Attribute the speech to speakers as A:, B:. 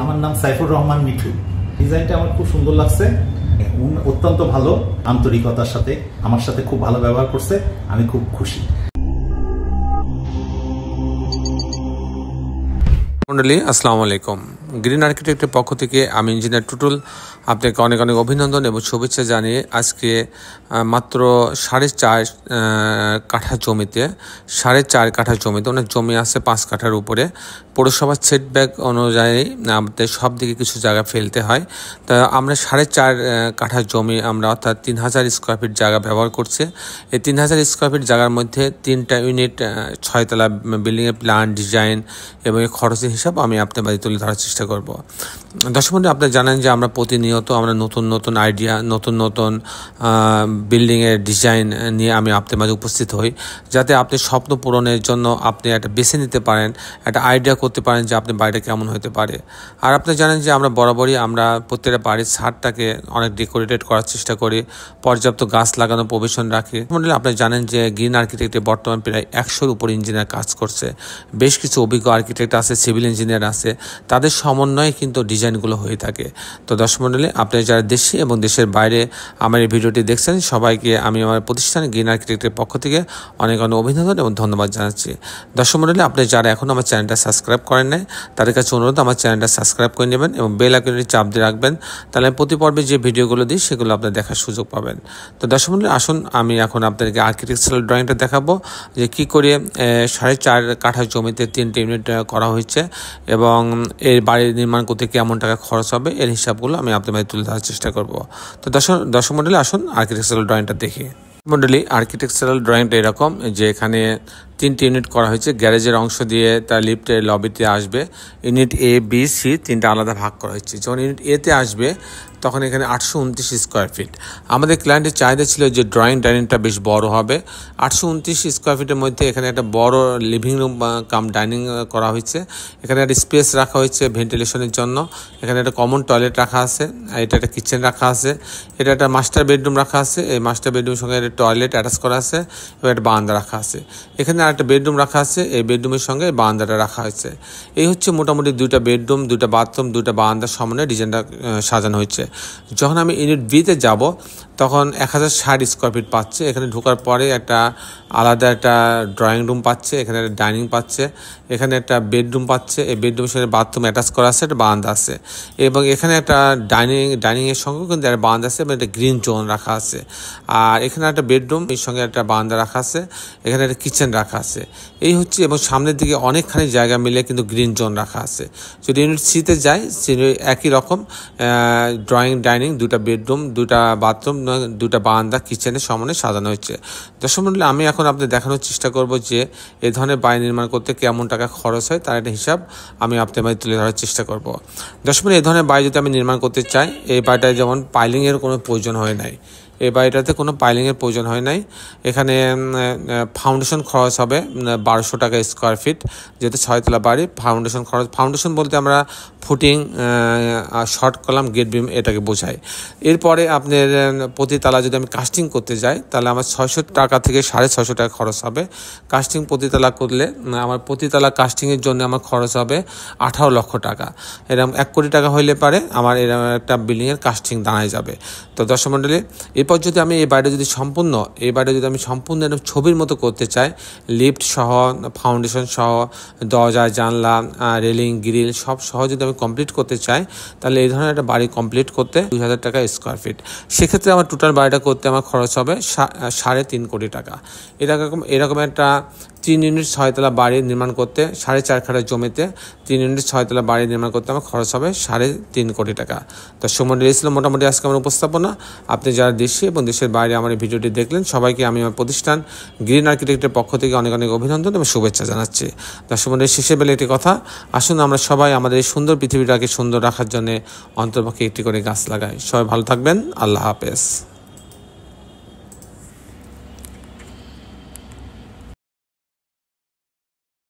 A: আমার নাম সাইফুর রহমান মিঠু। ডিজাইনটা আমার খুব সুন্দর লাগছে, অত্যন্ত ভালো, আন্তরিকতার সাথে আমার সাথে খুব ভালো ব্যবহার করছে, আমি খুব খুশি।
B: মন্ডলী আসসালামু আলাইকুম। গ্রিন আর্কিটেক্টের পক্ষ থেকে আমি ইঞ্জিনিয়ার টুটুল আপনাকে অনেক অনেক অভিনন্দন এবং শুভেচ্ছা জানিয়ে আজকে মাত্র 4.5 কাঠা জমিতে 4.5 কাঠা জমিতে ওনার জমি আছে 5 কাঠার উপরে। পৌরসভার সেটব্যাক অনুযায়ী আমাদের সব দিকে কিছু জায়গা ফেলতে হয়, তা আমরা 4.5 কাঠা জমি আমরা অর্থাৎ 3000 স্কোয়ার ফিট জায়গা ব্যবহার করছি। এই 3000 স্কোয়ার ফিট জায়গার মধ্যে 3টা ইউনিট 6 তলা বিল্ডিংয়ের প্ল্যান ডিজাইন এবং খরচের হিসাব আমি আপনার বাড়ি তুলে ধরার চেষ্টা করব। দর্শক বন্ধু, আপনারা জানেন যে আমরা প্রতিনিয়ত আমরা নতুন নতুন আইডিয়া, নতুন নতুন বিল্ডিংয়ের ডিজাইন নিয়ে আমি আপনার মাঝে উপস্থিত হই, যাতে আপনি স্বপ্ন পূরণের জন্য আপনি একটা বেছে নিতে পারেন, একটা আইডিয়া করতে পারেন যে আপনার বাড়িটা কেমন হতে পারে। আর আপনি জানেন যে আমরা বরাবরই আমরা প্রত্যেকটা বাড়ির ছাদটাকে অনেক ডেকোরেটেড করার চেষ্টা করি, পর্যাপ্ত গাছ লাগানো প্রভিশন রাখি। আপনারা জানেন যে গ্রিন আর্কিটেক্টে বর্তমান প্রায় 100-র উপর ইঞ্জিনিয়ার কাজ করছে, বেশ কিছু অভিজ্ঞ আর্কিটেক্ট আছে, সিভিল ইঞ্জিনিয়ার আছে, তাদের সমন্বয়ে কিন্তু ডিজাইনগুলো হয়ে থাকে। তো দর্শক মণ্ডলী, আপনি যারা দেশে এবং দেশের বাইরে আমার এই ভিডিওটি দেখছেন, সবাইকে আমি আমার প্রতিষ্ঠান গ্রিন আর্কিটেক্টের পক্ষ থেকে অনেক অনেক অভিনন্দন এবং ধন্যবাদ জানাচ্ছি। দর্শক মণ্ডলী, আপনি যারা এখন আমার চ্যানেলটা সাবস্ক্রাইব করেন নাই, তাদের কাছে অনুরোধ আমার চ্যানেলটা সাবস্ক্রাইব করে নেবেন এবং বেল আইকনটি চাপ দিয়ে রাখবেন, তাহলে প্রতি পর্বে যে ভিডিওগুলো দিই সেগুলো আপনার দেখার সুযোগ পাবেন। তো দর্শক মণ্ডলী, আসুন আমি এখন আপনাদেরকে আর্কিটেকচারাল ড্রয়িংটা দেখাবো যে কী করে 4.5 কাঠা জমিতে 3টে ইউনিট করা হয়েছে এবং এর বাড়ি নির্মাণ করতে কেমন টাকা খরচ হবে, এর হিসাবগুলো আমি আপনাদের মাঝে তুলে ধরার চেষ্টা করব। তো দর্শক মণ্ডলী, আসুন আর্কিটেকচারাল ড্রয়িংটা দেখি। মণ্ডলী, আর্কিটেকচারাল ড্রয়িংটা এরকম যে এখানে 3টে ইউনিট করা হয়েছে। গ্যারেজের অংশ দিয়ে তার লিফটের লবিতে আসবে। ইউনিট এ, বি, সি 3টা আলাদা ভাগ করা হয়েছে। যখন ইউনিট এতে আসবে তখন এখানে 829 স্কোয়ার ফিট। আমাদের ক্লায়েন্টের চাহিদা ছিল যে ড্রয়িং ডাইনিংটা বেশ বড় হবে। 829 স্কোয়ার ফিটের মধ্যে এখানে একটা বড় লিভিং রুম কাম ডাইনিং করা হয়েছে। এখানে একটা স্পেস রাখা হয়েছে ভেন্টিলেশনের জন্য। এখানে একটা কমন টয়লেট রাখা আছে, এটা একটা কিচেন রাখা আছে, এটা একটা মাস্টার বেডরুম রাখা আছে। এই মাস্টার বেডরুমের সঙ্গে একটা টয়লেট অ্যাটাচ করা আছে এবং একটা বারান্দা রাখা আছে। এখানে আরেকটা বেডরুম রাখা আছে, এই বেডরুমের সঙ্গে এই বারান্দাটা রাখা হয়েছে। এই হচ্ছে মোটামুটি 2টা বেডরুম, 2টা বাথরুম, 2টা বারান্দার সমন্বয়ে ডিজাইনটা সাজানো হয়েছে। যখন আমি ইউনিট বিতে যাব তখন 1060 স্কোয়ার ফিট পাচ্ছে। এখানে ঢোকার পরে একটা আলাদা একটা ড্রয়িং রুম পাচ্ছে, এখানে একটা ডাইনিং পাচ্ছে, এখানে একটা বেডরুম পাচ্ছে, এই বেডরুমের সঙ্গে বাথরুম অ্যাটাচ করা আছে, একটা বারান্দা আছে এবং এখানে একটা ডাইনিংয়ের সঙ্গেও কিন্তু একটা বারান্দা আছে এবং একটা গ্রিন জোন রাখা আছে। আর এখানে একটা বেডরুম, এর সঙ্গে একটা বারান্দা রাখা আছে, এখানে একটা কিচেন রাখা আছে। এই হচ্ছে, এবং সামনের দিকে অনেকখানি জায়গা মিলে কিন্তু গ্রিন জোন রাখা আছে। যদি ইউনিট সিতে যাই, একই রকম ড্রয়িং ডাইনিং, 2টা বেডরুম, 2টা বাথরুম, 2টা বারান্দা কিচেনের সমন্বয়ে সাজানো হচ্ছে। দর্শক মণ্ডলী, আমি এখন আপনাদের দেখানোর চেষ্টা করব যে এই ধরনের বাড়ি নির্মাণ করতে কেমন টাকা খরচ হয়, তার একটা হিসাব আমি আপনাদের মাঝে তুলে ধরার চেষ্টা করব। দর্শক মণ্ডলী, এই ধরনের বাড়ি যদি আমি নির্মাণ করতে চাই, এই বাড়িটায় যেমন পাইলিংয়ের কোনো প্রয়োজন হয় নাই, এই বাড়িটাতে কোনো পাইলিংয়ের প্রয়োজন হয় নাই। এখানে ফাউন্ডেশন খরচ হবে 1200 টাকা স্কোয়ার ফিট, যেহেতু 6 তলা বাড়ি। ফাউন্ডেশন খরচ, ফাউন্ডেশন বলতে আমরা ফুটিং, শর্ট কলাম, গেট বিম এটাকে বোঝাই। এরপরে আপনার প্রতি তালা যদি আমি কাস্টিং করতে যাই তাহলে আমার 600 টাকা থেকে 650 টাকা খরচ হবে। কাস্টিং প্রতি তালা করলে আমার প্রতি তালা কাস্টিংয়ের জন্য আমার খরচ হবে 18 লক্ষ টাকা। এরকম 1 কোটি টাকা হইলে পারে আমার এরকম একটা বিল্ডিংয়ের কাস্টিং দাঁড়ায় যাবে। তো দর্শক মণ্ডলী, এরপর যদি আমি এই বাড়িটা যদি সম্পূর্ণ এরকম ছবির মতো করতে চাই, লিফট সহ, ফাউন্ডেশন সহ, দরজা, জানলা, রেলিং, গ্রিল সব সহ যদি আমি কমপ্লিট করতে চাই, তাহলে এই ধরনের একটা বাড়ি কমপ্লিট করতে 2000 টাকা স্কোয়ার ফিট। সেক্ষেত্রে আমার টোটাল বাড়িটা করতে আমার খরচ হবে 3.5 কোটি টাকা। এরকম একটা 3 ইউনিট 6 তলা বাড়ি নির্মাণ করতে, 4.5 কাঠা জমিতে 3 ইউনিট 6 তলা বাড়ি নির্মাণ করতে আমার খরচ হবে 3.5 কোটি টাকা। দর্শক মণ্ডলী, এই ছিল মোটামুটি আজকে আমার উপস্থাপনা। আপনি যারা দেশে এবং দেশের বাইরে আমার এই ভিডিওটি দেখলেন, সবাইকে আমি আমার প্রতিষ্ঠান গ্রিন আর্কিটেক্টের পক্ষ থেকে অনেক অনেক অভিনন্দন এবং শুভেচ্ছা জানাচ্ছি। দর্শক মণ্ডলী, শেষে বেলে একটি কথা, আসুন আমরা সবাই আমাদের এই সুন্দর পৃথিবীটাকে সুন্দর রাখার জন্য অন্তর্পক্ষে একটি করে গাছ লাগাই। সবাই ভালো থাকবেন। আল্লাহ হাফেজ।